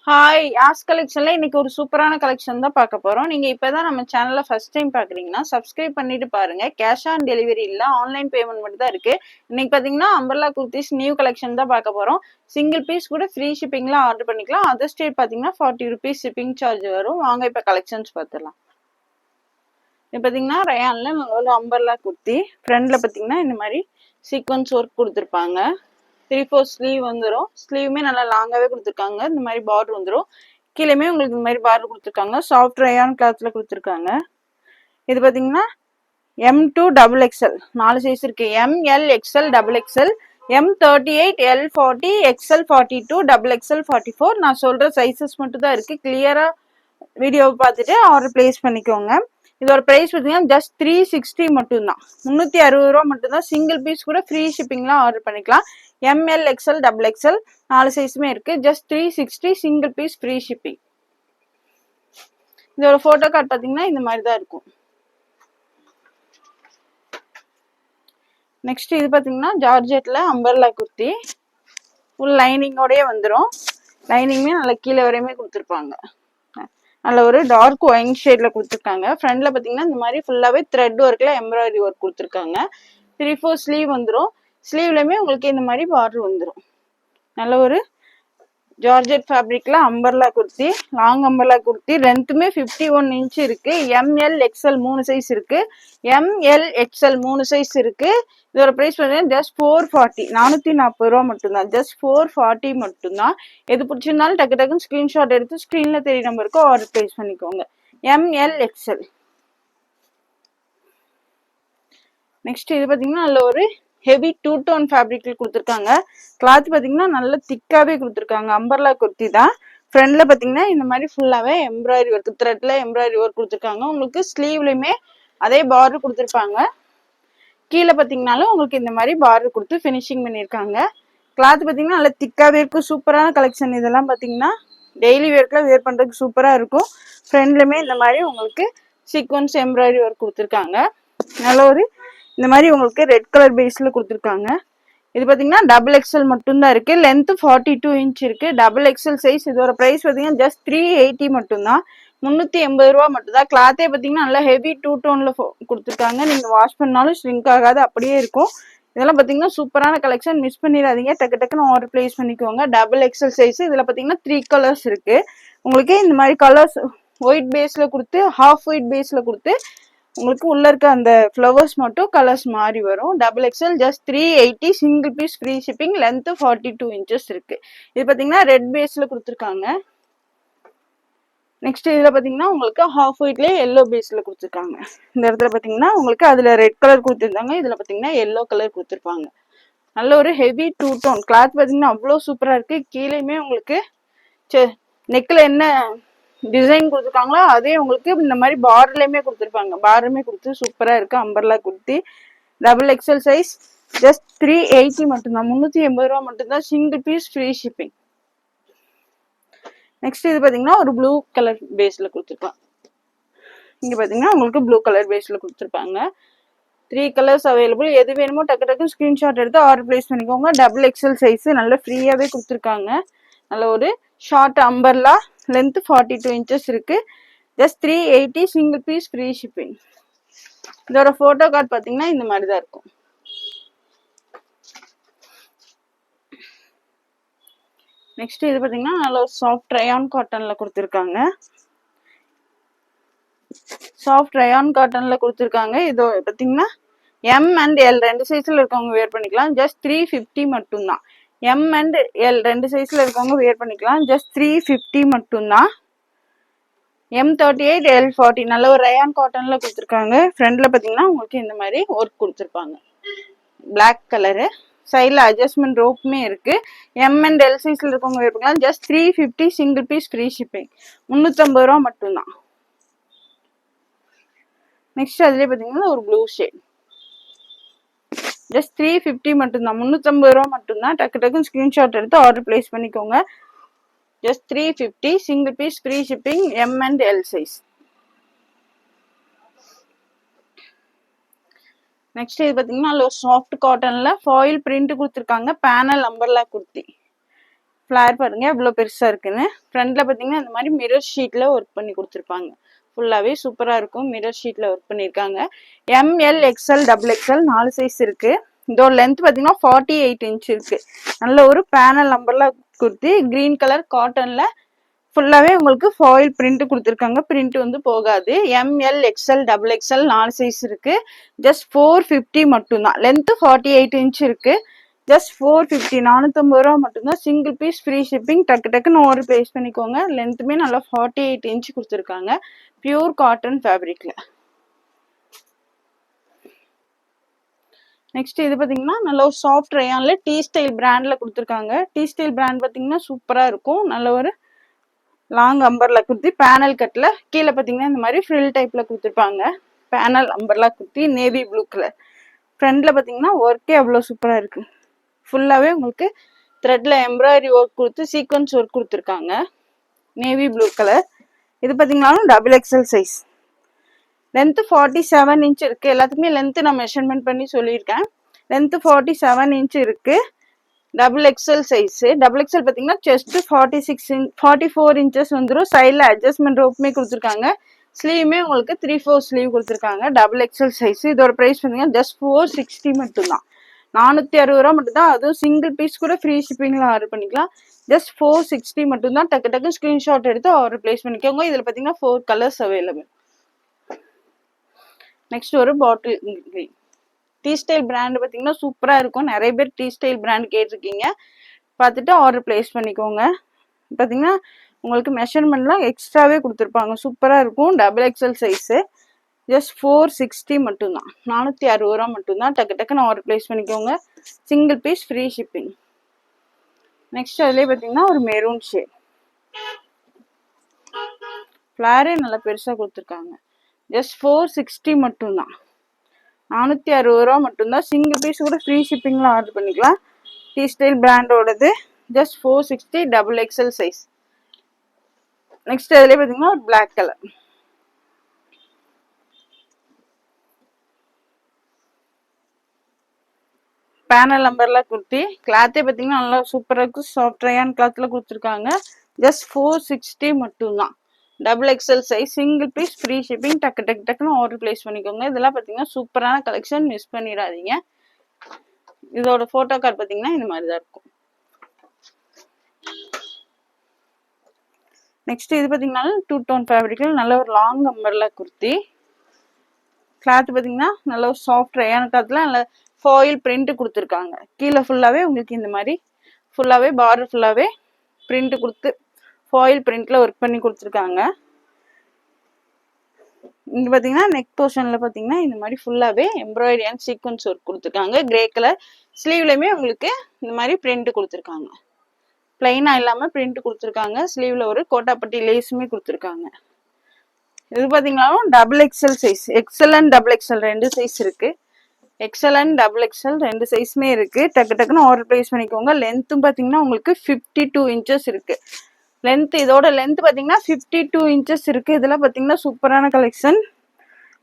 Hi as கலெக்ஷன்ல இன்னைக்கு ஒரு சூப்பரான கலெக்ஷன் தான் பார்க்க போறோம். நீங்க இப்பதான் நம்ம சேனல்ல ஃபர்ஸ்ட் டைம் பாக்குறீங்கன்னா சப்ஸ்கிரைப் பண்ணிட்டு பாருங்க. கேஷ் ஆன் டெலிவரி இல்ல, ஆன்லைன் பேமெண்ட் மட்டும் தான் இருக்கு. இன்னைக்கு பாத்தீங்கன்னா அம்பர்லா குர்த்திஸ் நியூ கலெக்ஷன் தான் பார்க்க போறோம். சிங்கிள் பீஸ் கூட ஃப்ரீ ஷிப்பிங்ல ஆர்டர் பண்ணிக்கலாம். அதர் ஸ்டேட் பாத்தீங்கன்னா 40 ருபீஸ் ஷிப்பிங் சார்ஜ் வரும். வாங்க இப்ப கலெக்ஷன்ஸ் பார்த்துடலாம். இப்போ பாத்தீங்கன்னா ரயான்ல ஒரு அம்பர்லா குர்த்தி ஃப்ரண்ட்ல பாத்தீங்கன்னா இந்த மாதிரி சீக்வன்ஸ் ஒர்க் கொடுத்துருப்பாங்க. 3/4 ஸ்லீவ் வந்துடும். ஸ்லீவுமே நல்லா லாங்காவே கொடுத்துருக்காங்க. இந்த மாதிரி பார்டர் வந்துடும். கீழேயுமே உங்களுக்கு இந்த மாதிரி பார்டர் கொடுத்துருக்காங்க. சாஃப்ட் ரயான் கிளாத்ல கொடுத்துருக்காங்க. இது பாத்தீங்கன்னா M2 XXL 4 சைஸ் இருக்கு. ML XL XXL M38 L40 XL 42 XXL 44. நான் சொல்ற சைசஸ் மட்டும் தான் இருக்கு. கிளியரா வீடியோவை பார்த்துட்டு ஆர்டர் பிளேஸ் பண்ணிக்கோங்க. இதோட பிரைஸ் பார்த்தீங்கன்னா ஜஸ்ட் 360 மட்டும்தான். 360 ரூபா மட்டும்தான். சிங்கிள் பீஸ் கூட ஃப்ரீ ஷிப்பிங்லாம் ஆர்டர் பண்ணிக்கலாம். ML XL XXL 4 சைஸுமே இருக்கு. Just 360 single piece free shipping. இதோட போட்டோ கார்டு பார்த்தீங்கன்னா இந்த மாதிரி தான் இருக்கும். நெக்ஸ்ட் இது பார்த்தீங்கன்னா ஜார்ஜெட்ல அம்பர்லா குர்த்தி ஃபுல் லைனிங்கோடய வந்துடும். லைனிங்குமே நல்லா கீழே வரையுமே கொடுத்துருப்பாங்க. நல்ல ஒரு டார்க் ஒயின் ஷேட்ல கொடுத்துருக்காங்க. ஃப்ரண்ட்ல பாத்தீங்கன்னா இந்த மாதிரி ஃபுல்லாவே த்ரெட் ஒர்க்ல எம்ப்ராய்டரி ஒர்க் கொடுத்துருக்காங்க. 3/4 ஸ்லீவ் வந்துடும். ஸ்லீவ்லயுமே உங்களுக்கு இந்த மாதிரி பார்டர் வந்துடும். நல்ல ஒரு ஜார்ஜெட் ஃபேப்ரிக்ல umbrella kurti, long umbrella kurti. லென்த்துமே 51 இன்ச் இருக்கு. ML XL 3 சைஸ் இருக்கு. ML XL 3 சைஸ் இருக்கு. இதோட பிரைஸ் பார்த்தீங்கன்னா ஜஸ்ட் 440 440 ரூபா மட்டும்தான். ஜஸ்ட் 440 மட்டும்தான். எது பிடிச்சிருந்தாலும் டக்கு டக்குன்னு ஸ்கிரீன்ஷாட் எடுத்து ஸ்கிரீன்ல தெரிய நம்பருக்கு ஆர்டர் பிளேஸ் பண்ணிக்கோங்க. ML XL. நெக்ஸ்ட் இது பார்த்தீங்கன்னா நல்ல ஒரு ஹெவி 2 டோன் ஃபேப்ரிக்ல கொடுத்துருக்காங்க. கிளாத் பார்த்தீங்கன்னா நல்ல திக்காவே கொடுத்துருக்காங்க. அம்பர்லா குர்த்தி தான். ஃப்ரண்ட்ல பார்த்தீங்கன்னா இந்த மாதிரி ஃபுல்லாவே எம்ப்ராய்டரி ஒர்க், த்ரெட்ல எம்ப்ராய்டரி ஒர்க் கொடுத்துருக்காங்க. உங்களுக்கு ஸ்லீவ்லயுமே அதே பார்டர் கொடுத்துருப்பாங்க. கீழே பார்த்தீங்கன்னாலும் உங்களுக்கு இந்த மாதிரி பார்டர் கொடுத்து ஃபினிஷிங் பண்ணியிருக்காங்க. கிளாத் பார்த்தீங்கன்னா நல்லா திக்காவே இருக்கும். சூப்பரான கலெக்ஷன். இதெல்லாம் பார்த்தீங்கன்னா டெய்லி வேர்க்கில் வேர் பண்ணுறதுக்கு சூப்பராக இருக்கும். ஃப்ரண்ட்லுமே இந்த மாதிரி உங்களுக்கு சீக்வன்ஸ் எம்ப்ராய்டரி ஒர்க் கொடுத்துருக்காங்க. நல்ல ஒரு இந்த மாதிரி உங்களுக்கு ரெட் கலர் பேஸ்ல கொடுத்துருக்காங்க. இது பார்த்தீங்கன்னா XXL மட்டும்தான் இருக்கு. லென்த் 42 இன்ச் இருக்கு. XXL size. இதோட பிரைஸ் பார்த்தீங்கன்னா ஜஸ்ட் 380 மட்டும்தான். 380 ரூபா மட்டும்தான். கிளாத்தே பார்த்தீங்கன்னா நல்லா ஹெவி 2 டோன்ல கொடுத்துருக்காங்க. நீங்க வாஷ் பண்ணாலும் ஷ்ரிங்க் ஆகாது, அப்படியே இருக்கும். இதெல்லாம் பார்த்தீங்கன்னா சூப்பரான கலெக்ஷன். மிஸ் பண்ணிடாதீங்க. டக்கு டக்குன்னு ஆர்டர் பிளேஸ் பண்ணிக்கோங்க. XXL size. இதுல பார்த்தீங்கன்னா 3 கலர்ஸ் இருக்கு. உங்களுக்கு இந்த மாதிரி கலர்ஸ் ஒயிட் பேஸ்ல கொடுத்து, ஹாஃப் ஒயிட் பேஸ்ல கொடுத்து, உங்களுக்கு உள்ள இருக்க அந்த ஃப்ளவர்ஸ் மட்டும் கலர்ஸ் மாறி வரும். XXL just 380 single piece free shipping. Length 42 inches இருக்கு. இது பாத்தீங்கன்னா ரெட் பேஸ்ல கொடுத்துருக்காங்க. நெக்ஸ்ட் இதுல பாத்தீங்கன்னா உங்களுக்கு ஹாஃப் ஒயிட்ல எல்லோ பேஸ்ல கொடுத்துருக்காங்க. இந்த இடத்துல பாத்தீங்கன்னா உங்களுக்கு அதுல ரெட் கலர் கொடுத்துருந்தாங்க. இதுல பாத்தீங்கன்னா எல்லோ கலர் கொடுத்துருப்பாங்க. நல்ல ஒரு ஹெவி 2 டோன். கிளாத் பாத்தீங்கன்னா அவ்வளவு சூப்பரா இருக்கு. கீழேயுமே உங்களுக்கு நெக்ல என்ன டிசைன் கொடுத்துருக்காங்களோ அதே உங்களுக்கு இந்த மாதிரி பார்டர்லயுமே கொடுத்துருப்பாங்க. பார்டருமே கொடுத்து சூப்பரா இருக்கு. Umbrella kurti XXL size. Just 380 மட்டும்தான். 380 ரூபா மட்டும்தான். Single piece free shipping. Next இது பாத்தீங்கன்னா ஒரு ப்ளூ கலர் பேஸ்ல கொடுத்துருப்பாங்க. இங்க பாத்தீங்கன்னா உங்களுக்கு ப்ளூ கலர் பேஸ்ல கொடுத்துருப்பாங்க. 3 கலர்ஸ் அவைலபிள். எது வேணுமோ டக்கு டக்கு ஸ்கிரீன்ஷாட் எடுத்து ஆர்டர் பிளேஸ் பண்ணிக்கோங்க. XXL size. நல்ல ஃப்ரீயாவே கொடுத்துருக்காங்க. நல்ல ஒரு ஷார்ட் அம்பர்லா. லென்த் 42 இன்ச்சஸ் இருக்கு. Just 380 single piece free shipping. இதோட போட்டோ கார்டு பாத்தீங்கன்னா இந்த மாதிரி தான் இருக்கும். நெக்ஸ்ட் இது பாத்தீங்கன்னா நல்ல ஒரு சாஃப்ட் ரயான் காட்டன்ல கொடுத்துருக்காங்க. சாஃப்ட் ரயான் காட்டன்ல கொடுத்துருக்காங்க. இது பாத்தீங்கன்னா M and L 2 சைஸ்ல இருக்கவங்க வேர் பண்ணிக்கலாம். ஜஸ்ட் 350 மட்டும்தான். M and L 2 சைஸ்ல இருக்கவங்க வேர் பண்ணிக்கலாம். ஜஸ்ட் 350 மட்டும்தான். M38 L40 நல்ல ஒரு ரயான் காட்டன்ல கொடுத்துருக்காங்க. ஃப்ரண்ட்ல பாத்தீங்கன்னா உங்களுக்கு இந்த மாதிரி ஒர்க் கொடுத்துருப்பாங்க. Black colour. சைட்ல அட்ஜஸ்ட்மெண்ட் ரோப்புமே இருக்கு. M and L சைஸ்ல இருக்கவங்க வேர் பண்ணிக்கலாம். Just 350 single piece free shipping. 350 ரூபா மட்டும்தான். நெக்ஸ்ட் அதுலயே பாத்தீங்கன்னா ஒரு ப்ளூ ஷேட். ஜஸ்ட் 350 மட்டும்தான். 350 ரூபா மட்டும்தான். டக்கு டக்குன்னு ஸ்கிரீன்ஷாட் எடுத்து ஆர்டர் பிளேஸ் பண்ணிக்கோங்க. Just 350 single piece free shipping. M and L size. Next இது பாத்தீங்கன்னா சாஃப்ட் காட்டன்ல ஃபாயில் பிரிண்ட் கொடுத்துருக்காங்க. Panel umbrella kurti. ஃப்ளார் பாருங்க எவ்வளோ பெருசா இருக்குன்னு. ஃப்ரண்ட்ல பார்த்தீங்கன்னா இந்த மாதிரி மிரர் ஷீட்ல ஒர்க் பண்ணி கொடுத்துருப்பாங்க. ஃபுல்லாவே சூப்பரா இருக்கும். மிரர் ஷீட்ல ஒர்க் பண்ணியிருக்காங்க. M L XL double XL 4 size இருக்கு. இதோட லென்த் பார்த்தீங்கன்னா 48 இன்ச் இருக்கு. நல்ல ஒரு பேனல் நம்பர்ல குர்த்தி கிரீன் கலர் காட்டன்ல ஃபுல்லாவே உங்களுக்கு ஃபாயில் பிரிண்ட் கொடுத்துருக்காங்க. பிரிண்ட் வந்து போகாது. M L XL double XL 4 size இருக்கு. ஜஸ்ட் 450 மட்டும்தான். லென்த் 48 இன்ச் இருக்கு. ஜஸ்ட் 450 450 ரூபா மட்டும்தான். Single piece free shipping. டக்கு டக்குன்னு ஆர்டர் பிளேஸ் பண்ணிக்கோங்க. லென்த்துமே நல்லா 48 இன்ச் கொடுத்துருக்காங்க. Pure cotton ஃபேப்ரிக்ல. நெக்ஸ்ட் இது பாத்தீங்கன்னா நல்ல ஒரு சாஃப்ட் ரயான்ல டீ ஸ்டைல் பிராண்ட்ல கொடுத்துருக்காங்க. டீ ஸ்டைல் பிராண்ட் பாத்தீங்கன்னா சூப்பரா இருக்கும். நல்ல ஒரு லாங் அம்பர்லா குர்த்தி பேனல் கட்ல கீழே பாத்தீங்கன்னா இந்த மாதிரி ஃப்ரில் டைப்ல கொடுத்துருப்பாங்க. Panel umbrella kurti navy blue colour. ஃப்ரண்ட்ல பாத்தீங்கன்னா ஒர்க்கே அவ்வளோ சூப்பரா இருக்கு. ஃபுல்லாவே உங்களுக்கு த்ரெட்ல எம்ப்ராய்டரி ஒர்க் கொடுத்து சீக்வன்ஸ் ஒர்க் கொடுத்துருக்காங்க. Navy blue colour. இது பாத்தீங்கன்னாலும் double XL size. Length 47 inch இருக்கு. எல்லாத்துக்குமே லென்த் நான் மெஷர்மெண்ட் பண்ணி சொல்லியிருக்கேன். லென்த் 47 இன்ச் இருக்கு. Double XL size. Double XL பார்த்தீங்கன்னா செஸ்ட் 44 இன்ச்சஸ் வந்துடும். சைடில் அட்ஜஸ்ட்மெண்ட் ரோப்புமே கொடுத்துருக்காங்க. ஸ்லீவுமே உங்களுக்கு 3/4 ஸ்லீவ் கொடுத்துருக்காங்க. Double XL size. இதோட ப்ரைஸ் பார்த்தீங்கன்னா ஜஸ்ட் 460 மட்டும்தான். 460 ரூபா மட்டும்தான். அதுவும் சிங்கிள் பீஸ் கூட ஃப்ரீ ஷிப்பிங்ல ஆர்டர் பண்ணிக்கலாம். ஜஸ்ட் 460 மட்டும்தான். டக்கு டக்கு ஸ்கிரீன்ஷாட் எடுத்து ஆர்டர் பிளேஸ் பண்ணிக்கோங்க. இதில் பார்த்தீங்கன்னா 4 கலர்ஸ் அவைலபிள். நெக்ஸ்ட் ஒரு bottle green. Tea style brand பார்த்தீங்கன்னா சூப்பரா இருக்கும். நிறைய பேர் டீ ஸ்டைல் பிராண்ட் கேட்டிருக்கீங்க. பார்த்துட்டு ஆர்டர் பிளேஸ் பண்ணிக்கோங்க. பார்த்தீங்கன்னா உங்களுக்கு மெஷர்மெண்ட்லாம் எக்ஸ்ட்ராவே கொடுத்துருப்பாங்க. சூப்பரா இருக்கும். Double XL size. ஜஸ்ட் 460 மட்டும்தான். 460 ரூபா மட்டும்தான். டக்கு டக்குன்னு ஆர்டர் பிளேஸ் பண்ணிக்கோங்க. Single piece free shipping. Next அதுலேயே பார்த்தீங்கன்னா ஒரு மெரூன் ஷேட். ஃப்ளாரே நல்லா பெருசாக கொடுத்துருக்காங்க. ஜஸ்ட் 460 மட்டும்தான். 460 ரூபா மட்டும்தான். சிங்கிள் பீஸ் கூட ஃப்ரீ ஷிப்பிங்ல ஆர்டர் பண்ணிக்கலாம். டீ ஸ்டைல் பிராண்டோடது. Just 460 double XL size. Next அதுலேயே பார்த்தீங்கன்னா ஒரு பிளாக் கலர். பேனல் நம்பர்ல குர்த்தி. கிளாத்தே பார்த்தீங்கன்னா நல்லா சூப்பராக இருக்கும். சாஃப்ட் ரயான் கிளாத்ல கொடுத்துருக்காங்க. ஜஸ்ட் 460 மட்டும்தான். Double XL size. Single piece free shipping. டக்கு டக்கு டக்குன்னு ஆர்டர் பிளேஸ் பண்ணிக்கோங்க. இதெல்லாம் பார்த்தீங்கன்னா சூப்பரான கலெக்ஷன். மிஸ் பண்ணிடாதீங்க. இதோட போட்டோ கார்டு பார்த்தீங்கன்னா இந்த மாதிரி தான் இருக்கும். நெக்ஸ்ட் இது பார்த்தீங்கன்னா 2 டோன் ஃபேப்ரிக்ல நல்ல ஒரு லாங் அம்பர்லா குர்த்தி. கிளாத் பார்த்தீங்கன்னா நல்ல ஒரு சாஃப்ட் ரயான் கிளாத்ல நல்ல ஃபாயில் பிரிண்ட் கொடுத்துருக்காங்க. கீழே ஃபுல்லாவே உங்களுக்கு இந்த மாதிரி ஃபுல்லாவே பார்டர் ஃபுல்லாவே பிரிண்ட் கொடுத்து ஃபாயில் பிரிண்ட்ல ஒர்க் பண்ணி கொடுத்துருக்காங்க. இங்க பாத்தீங்கன்னா நெக் போர்ஷன்ல பாத்தீங்கன்னா இந்த மாதிரி ஃபுல்லாவே எம்ப்ராய்டரி அண்ட் சீக்வன்ஸ் ஒர்க் கொடுத்துருக்காங்க. Grey colour. ஸ்லீவ்லயுமே உங்களுக்கு இந்த மாதிரி பிரிண்ட் கொடுத்துருக்காங்க. பிளைனா இல்லாம பிரிண்ட் கொடுத்துருக்காங்க. ஸ்லீவ்ல ஒரு கோட்டாப்பட்டி லேஸுமே கொடுத்துருக்காங்க. இது பாத்தீங்கன்னா double XL size. XL and double XL 2 size இருக்கு. எக்ஸ்எல் அண்ட் டபுள் எக்ஸ்எல் 2 சைஸுமே இருக்கு. டக்கு டக்குன்னு ஆர்டர் பிளேஸ் பண்ணிக்கோங்க. லென்த்தும் பாத்தீங்கன்னா உங்களுக்கு 52 இன்ச்சஸ் இருக்கு. லென்த் இதோட லென்த் பாத்தீங்கன்னா 52 இன்ச்சஸ் இருக்கு. இதெல்லாம் பாத்தீங்கன்னா சூப்பரான கலெக்ஷன்.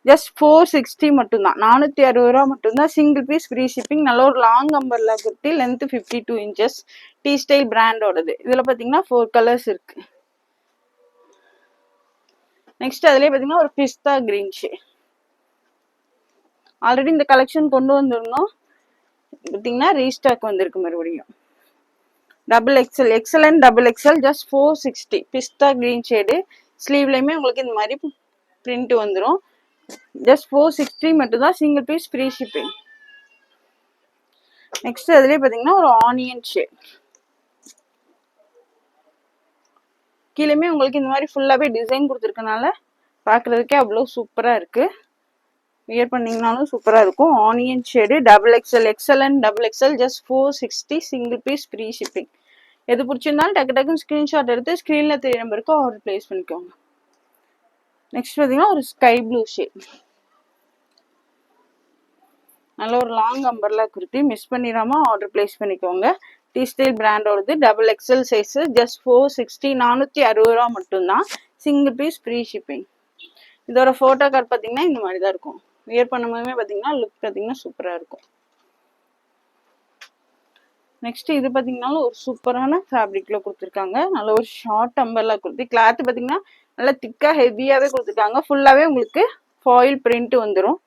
ஜஸ்ட் 460 மட்டும்தான். 460 ரூபா மட்டும்தான். Single piece free shipping. நல்ல ஒரு long umbrella kurti. Length 52 inches. T style பிராண்டோடது. இதுல பாத்தீங்கன்னா 4 கலர்ஸ் இருக்கு. நெக்ஸ்ட் அதுலயே பாத்தீங்கன்னா ஒரு பிஸ்தா கிரீன் ஷேட். ஆல்ரெடி இந்த கலெக்ஷன் கொண்டு வந்திருந்தோம். பாத்தீங்கன்னா ரீஸ்டாக் வந்திருக்கு மறுபடியும். Double XL. XL and double XL. Just 460. Pista green shade. ஸ்லீவ்லயுமே உங்களுக்கு இந்த மாதிரி பிரிண்ட் வந்துடும். ஜஸ்ட் 460 மட்டும்தான். Single piece free shipping. Next அதுலயே பாத்தீங்கன்னா ஒரு ஆனியன் ஷேட். கீழேயுமே உங்களுக்கு இந்த மாதிரி ஃபுல்லாவே டிசைன் கொடுத்துருக்கனால பாக்குறதுக்கே அவ்வளவு சூப்பரா இருக்கு. வியர் பண்ணீங்கனாலும் சூப்பரா இருக்கும். Onion shade. Double XL. XL and double XL. Just 460. Single piece free shipping. எது பிடிச்சிருந்தாலும் டக்கு டக்குன்னு ஸ்கிரீன்ஷாட் எடுத்து ஸ்கிரீன்ல தெரிய நம்பருக்கு ஆர்டர் பிளேஸ் பண்ணிக்கோங்க. நெக்ஸ்ட் பாத்தீங்கன்னா ஒரு ஸ்கை ப்ளூ ஷேட். நல்ல ஒரு லாங் அம்பர்லா குர்த்தி. மிஸ் பண்ணிடாம ஆர்டர் பிளேஸ் பண்ணிக்கோங்க. டீ ஸ்டைல் பிராண்டோடது. Double XL size. ஜஸ்ட் 460. 460 ரூபா மட்டும்தான். Single piece free shipping. இதோட போட்டோ கார்டு பாத்தீங்கன்னா இந்த மாதிரி தான் இருக்கும். வியர் பண்ணும்போதுமே பாத்தீங்கன்னா லுக் பாத்தீங்கன்னா சூப்பரா இருக்கும். நெக்ஸ்ட் இது பாத்தீங்கன்னா ஒரு சூப்பரான ஃபேப்ரிக்ல கொடுத்துருக்காங்க. நல்ல ஒரு ஷார்ட் அம்பர்லா கொடுத்து கிளாத் பாத்தீங்கன்னா நல்லா திக்கா ஹெவியாவே கொடுத்துருக்காங்க. ஃபுல்லாவே உங்களுக்கு ஃபாயில் பிரிண்ட் வந்துடும்.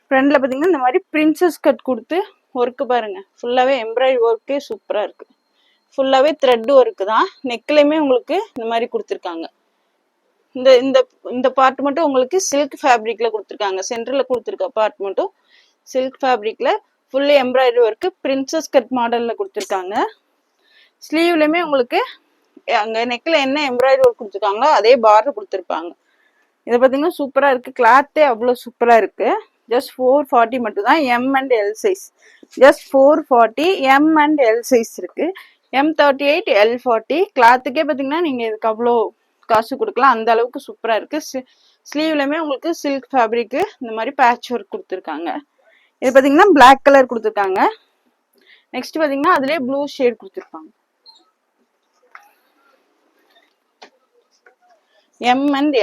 ஃப்ரண்ட்ல பாத்தீங்கன்னா இந்த மாதிரி பிரின்சஸ் கட் கொடுத்து ஒர்க்கு பாருங்க. ஃபுல்லாவே எம்ப்ராய்டரி ஒர்க்கே சூப்பரா இருக்கு. ஃபுல்லாவே த்ரெட் ஒர்க்கு தான். நெக்லையுமே உங்களுக்கு இந்த மாதிரி கொடுத்துருக்காங்க. இந்த இந்த இந்த பார்ட் மட்டும் உங்களுக்கு சில்க் ஃபேப்ரிக்ல கொடுத்துருக்காங்க. சென்டர்ல கொடுத்துருக்க பார்ட் மட்டும் சில்க் ஃபேப்ரிக்ல fully embroidery work princess cut மாடல்ல கொடுத்துருக்காங்க. ஸ்லீவ்லயுமே உங்களுக்கு அங்க நெக்ல என்ன எம்ப்ராய்டரி ஒர்க் கொடுத்துருக்காங்களோ அதே பார்டர் கொடுத்துருப்பாங்க. இதை பார்த்தீங்கன்னா சூப்பரா இருக்கு. கிளாத்தே அவ்வளோ சூப்பரா இருக்கு. ஜஸ்ட் 440 மட்டும் தான். M and L size. Just 440 M and L size இருக்கு. M38 L40 கிளாத்துக்கே பார்த்தீங்கன்னா நீங்க இதுக்கு அவ்வளோ காசு கொடுக்கலாம். அந்த அளவுக்கு சூப்பரா இருக்கு. ஸ்லீவ்லயுமே உங்களுக்கு சில்க் ஃபேப்ரிக் இந்த மாதிரி பேட்ச் ஒர்க் கொடுத்துருக்காங்க. இது பார்த்தீங்கன்னா பிளாக் கலர் கொடுத்துருக்காங்க. நெக்ஸ்ட் பார்த்தீங்கன்னா அதுலேயே ப்ளூ ஷேட் கொடுத்துருப்பாங்க. எம் அண்ட்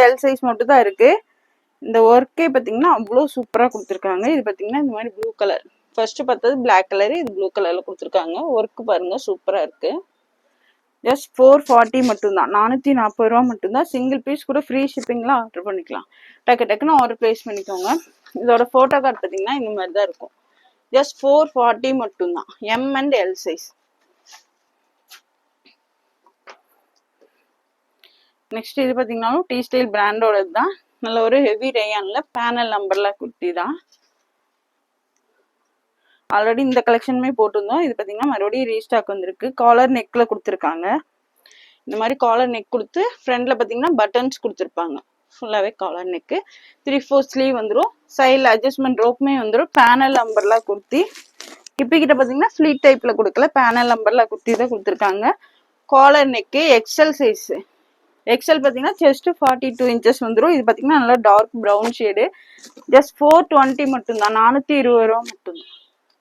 எல் சைஸ் மட்டும் தான் இருக்கு. இந்த ஒர்க்கே பார்த்தீங்கன்னா அவ்வளோ சூப்பராக கொடுத்துருக்காங்க. இது பார்த்தீங்கன்னா இந்த மாதிரி ப்ளூ கலர். ஃபர்ஸ்ட் பார்த்தது பிளாக் கலரு, இது ப்ளூ கலர்ல கொடுத்துருக்காங்க. ஒர்க்கு பாருங்க சூப்பரா இருக்கு. ஜஸ்ட் 440 மட்டும்தான். 440 ரூபா மட்டும்தான். சிங்கிள் பீஸ் கூட ஃப்ரீ ஷிப்பிங்ல ஆர்டர் பண்ணிக்கலாம். டக்கு டக்குன்னு ஆர்டர் பிளேஸ் பண்ணிக்கோங்க. இதோட போட்டோ கார்டு பார்த்தீங்கன்னா இந்த மாதிரி தான் இருக்கும். ஜஸ்ட் 440 மட்டும்தான். M and L size. Next இது பார்த்தீங்கன்னாலும் டி ஸ்டைல் பிராண்டோட தான். நல்ல ஒரு ஹெவி ரேயான்ல பேனல் நம்பர்ல குர்த்தி தான். ஆல்ரெடி இந்த கலெக்ஷனுமே போட்டிருந்தோம். இது பார்த்தீங்கன்னா மறுபடியும் ரீஸ்டாக் வந்திருக்கு. காலர் நெக்ல கொடுத்துருக்காங்க. இந்த மாதிரி காலர் நெக் கொடுத்து ஃப்ரண்ட்ல பார்த்தீங்கன்னா பட்டன்ஸ் கொடுத்துருப்பாங்க. ஃபுல்லாகவே காலர் நெக்கு. 3/4 ஸ்லீவ் வந்துடும். சைடில் அட்ஜஸ்ட்மெண்ட் ரோப்புமே வந்துடும். பேனல் நம்பர்ல குர்த்தி. கிட்ட பார்த்தீங்கன்னா ஃப்ளீட் டைப்ல கொடுக்கல, பேனல் நம்பர்ல குர்த்தி தான் கொடுத்துருக்காங்க. Collar neck XL size. XL பார்த்தீங்கன்னா செஸ்ட் 42 இன்ச்சஸ் வந்துடும். இது பார்த்தீங்கன்னா நல்லா டார்க் ப்ரௌன் ஷேடு. ஜஸ்ட் 420 மட்டும்தான். 420 ரூபா மட்டும்தான்.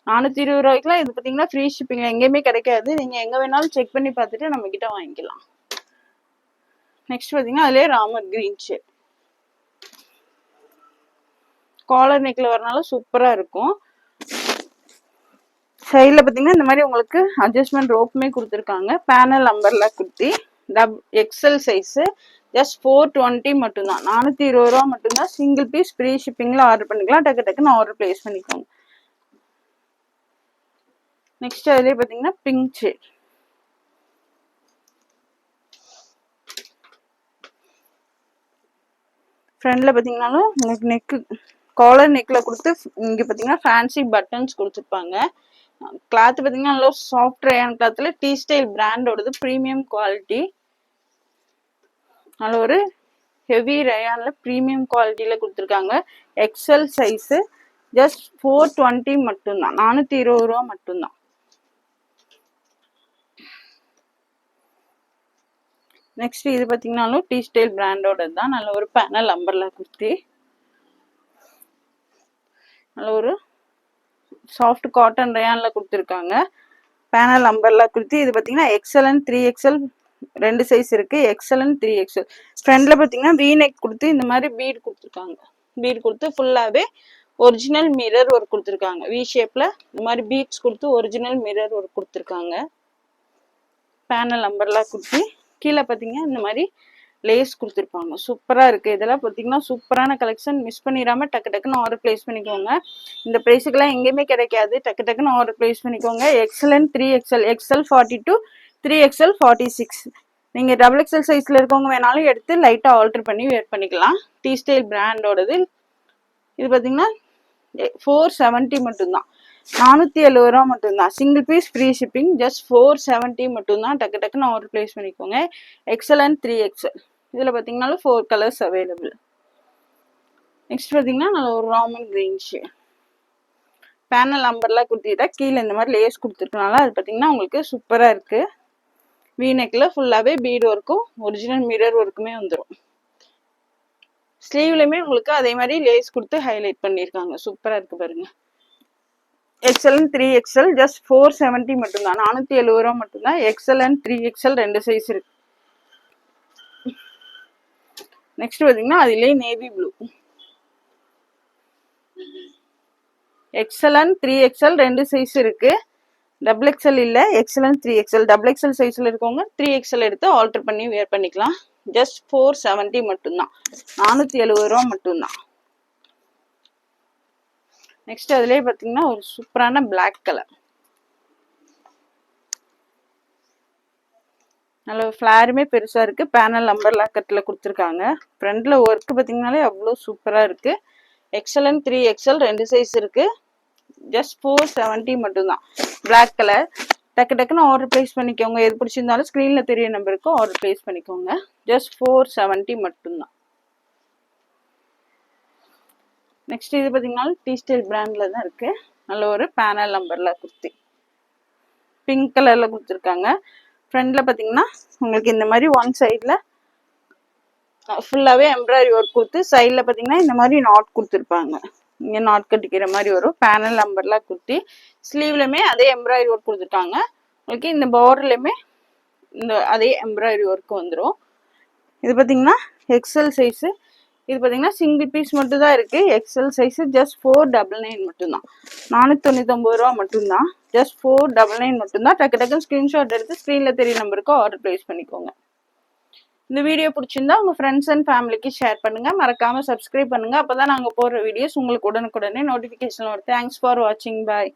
420 ரூபாய்க்குலாம் இது பார்த்தீங்கன்னா ஃப்ரீ ஷிப்பிங் எங்கேயுமே கிடைக்காது. நீங்க எங்க வேணாலும் செக் பண்ணி பார்த்துட்டு நம்ம கிட்ட வாங்கிக்கலாம். நெக்ஸ்ட் பார்த்தீங்கன்னா அதுலேயே ராமர் கிரீன் ஷேட். காலர் நெக்ல வரனால சூப்பரா இருக்கும். சைடில் பார்த்தீங்கன்னா இந்த மாதிரி உங்களுக்கு அட்ஜஸ்ட்மெண்ட் ரோப்புமே கொடுத்துருக்காங்க. பேனல் நம்பர்ல குர்த்தி. XL size. ஜஸ்ட் 420 மட்டும்தான். 420 ரூபா மட்டும்தான். சிங்கிள் பீஸ் ஃப்ரீ ஷிப்பிங்ல ஆர்டர் பண்ணிக்கலாம். டக்கு டக்குன்னு ஆர்டர் பிளேஸ் பண்ணிக்கோங்க. நெக்ஸ்ட் அதுலேயே பார்த்தீங்கன்னா பிங்க் ஷேட். ஃப்ரண்ட்ல பார்த்தீங்கன்னாலும் உங்களுக்கு நெக்கு காலர் நெக்ல கொடுத்து இங்க பார்த்தீங்கன்னா ஃபேன்சி பட்டன்ஸ் கொடுத்துருப்பாங்க. கிளாத் பார்த்தீங்கன்னா நல்லா சாஃப்ட் ரேயான் கிளாத்ல டி ஸ்டைல் பிராண்டோடது ப்ரீமியம் குவாலிட்டி. நல்ல ஒரு ஹெவி ரேயான்ல ப்ரீமியம் குவாலிட்டியில கொடுத்துருக்காங்க. XL size. ஜஸ்ட் 420 மட்டும்தான். 420 ரூபா மட்டும்தான். நெக்ஸ்ட் இது பார்த்தீங்கன்னாலும் டி ஸ்டைல் பிராண்டோட தான். நல்ல ஒரு பேனல் அம்பர்லா குர்த்தி. நல்ல ஒரு சாஃப்ட் காட்டன் ரேயான்ல கொடுத்துருக்காங்க. Panel umbrella kurti. இது பார்த்தீங்கன்னா எக்ஸல் அண்ட் 3XL ரெண்டு சைஸ் இருக்கு. XL and 3XL. ஃப்ரண்ட்ல பார்த்தீங்கன்னா வி நெக் கொடுத்து இந்த மாதிரி பீட் கொடுத்துருக்காங்க. பீட் கொடுத்து ஃபுல்லாவே ஒரிஜினல் மிரர் ஒர்க் கொடுத்துருக்காங்க. வி ஷேப்ல இந்த மாதிரி பீட்ஸ் கொடுத்து ஒரிஜினல் மிரர் ஒர்க் கொடுத்துருக்காங்க. Panel umbrella kurti. கீழே பார்த்தீங்கன்னா இந்த மாதிரி லேஸ் கொடுத்துருப்பாங்க. சூப்பரா இருக்கு. இதெல்லாம் பார்த்தீங்கன்னா சூப்பரான கலெக்ஷன். மிஸ் பண்ணிடாம டக்கு டக்குன்னு ஆர்டர் பிளேஸ் பண்ணிக்கோங்க. இந்த பிரைஸுக்கெல்லாம் எங்கேயுமே கிடைக்காது. டக்கு டக்குன்னு ஆர்டர் பிளேஸ் பண்ணிக்கோங்க. XL 3XL. XL 42, 3XL 46. நீங்க XXL சைஸ்ல இருக்கவங்க வேணாலும் எடுத்து லைட்டா ஆல்டர் பண்ணி வேர் பண்ணிக்கலாம். டி ஸ்டைல் பிராண்டோடது. இது பார்த்தீங்கன்னா 470 மட்டும்தான். 470 ரூபா மட்டும்தான். Single piece free shipping. Just 470 மட்டும்தான். டக்கு டக்குன்னு ஆர்டர் பிளேஸ் பண்ணிக்கோங்க. XL and 3XL. இதுல பார்த்தீங்கன்னாலும் 4 கலர்ஸ் அவைலபிள். நெக்ஸ்ட் பார்த்தீங்கன்னா நல்ல ஒரு ராமன் கிரீன் ஷேட். பேனல் நம்பர்லாம் கொடுத்துட்டா கீழே இந்த மாதிரி லேஸ் கொடுத்துருக்கனால அது பார்த்தீங்கன்னா உங்களுக்கு சூப்பரா இருக்கு. வீநெக்ல ஃபுல்லாவே பீட் ஒர்க்கும் ஒரிஜினல் மிரர் ஒர்க்குமே வந்துடும். ஸ்லீவ்லயுமே உங்களுக்கு அதே மாதிரி லேஸ் கொடுத்து ஹைலைட் பண்ணியிருக்காங்க. சூப்பரா இருக்கு பாருங்க. XL 3XL. ஜஸ்ட் 470 மட்டும்தான். 470 ரூபா மட்டும்தான். எக்ஸல் அண்ட் 3XL ரெண்டு சைஸ் இருக்கு. நெக்ஸ்ட் பார்த்தீங்கன்னா அதுலேயே navy blue. XL and 3XL 2 size இருக்கு. டபுள் எக்ஸ்எல் இல்ல, XL and 3XL. Double XL சைஸ்ல இருக்கவங்க 3XL எடுத்து ஆல்டர் பண்ணி வேர் பண்ணிக்கலாம். ஜஸ்ட் 470 மட்டும்தான், 470 ரூபா மட்டும்தான். நெக்ஸ்ட் அதுலயே பாத்தீங்கன்னா ஒரு சூப்பரான பிளாக் கலர், நல்ல ஃபிளாருமே பெருசா இருக்கு. பேனல் அம்பர்லா கட்ல கொடுத்துருக்காங்க. ஃப்ரண்ட்ல ஒர்க் பாத்தீங்கன்னாலே அவ்வளோ சூப்பரா இருக்கு. எக்ஸ்எல் அண்ட் 3XL 2 சைஸ் இருக்கு. ஜஸ்ட் 470 மட்டும்தான். Black colour. டக்கு டக்குன்னு ஆர்டர் பிளேஸ் பண்ணிக்கோங்க. எது பிடிச்சிருந்தாலும் ஸ்க்ரீன்ல தெரிய நம்பருக்கு ஆர்டர் பிளேஸ் பண்ணிக்கோங்க. ஜஸ்ட் 470 மட்டும்தான். நெக்ஸ்ட் இது பாத்தீங்கன்னா டீ ஸ்டைல் பிராண்ட்ல தான் இருக்கு. நல்ல ஒரு பேனல் நம்பர்ல குர்த்தி, பிங்க் கலர்ல கொடுத்துருக்காங்க. ஃப்ரண்ட்ல பாத்தீங்கன்னா உங்களுக்கு இந்த மாதிரி ஒன் சைட்ல ஃபுல்லாவே எம்ப்ராய்டரி ஒர்க் கொடுத்து, சைட்ல பாத்தீங்கன்னா இந்த மாதிரி நாட் கொடுத்துருப்பாங்க. இங்க நாட் கட்டிக்கிற மாதிரி வரும். பேனல் நம்பர்ல குர்த்தி. ஸ்லீவ்லயுமே அதே எம்ப்ராய்டரி ஒர்க் கொடுத்துருக்காங்க. உங்களுக்கு இந்த பார்டர்லயுமே இந்த அதே எம்ப்ராய்டரி ஒர்க் வந்துடும். இது பாத்தீங்கன்னா எக்ஸ்எல் சைஸ். இது பாத்தீங்கன்னா சிங்கிள் பீஸ் மட்டும் தான் இருக்கு. எக்ஸ்எல் சைஸ் ஜஸ்ட் 499 மட்டும்தான், 499 ரூபா மட்டும்தான். ஜஸ்ட் 499 மட்டும்தான். டக்கு டக்குன்னு ஸ்கிரீன்ஷாட் எடுத்து ஸ்க்ரீன்ல தெரிய நம்பருக்கு ஆர்டர் பிளேஸ் பண்ணிக்கோங்க. இந்த வீடியோ பிடிச்சிருந்தா உங்க ஃப்ரெண்ட்ஸ் அண்ட் ஃபேமிலிக்கு ஷேர் பண்ணுங்க. மறக்காம சப்ஸ்கிரைப் பண்ணுங்க. அப்பதான் நாங்க போடுற வீடியோஸ் உங்களுக்கு உடனுக்குடனே நோட்டிபிகேஷன் வரும். தேங்க்ஸ் ஃபார் வாட்சிங். பாய்.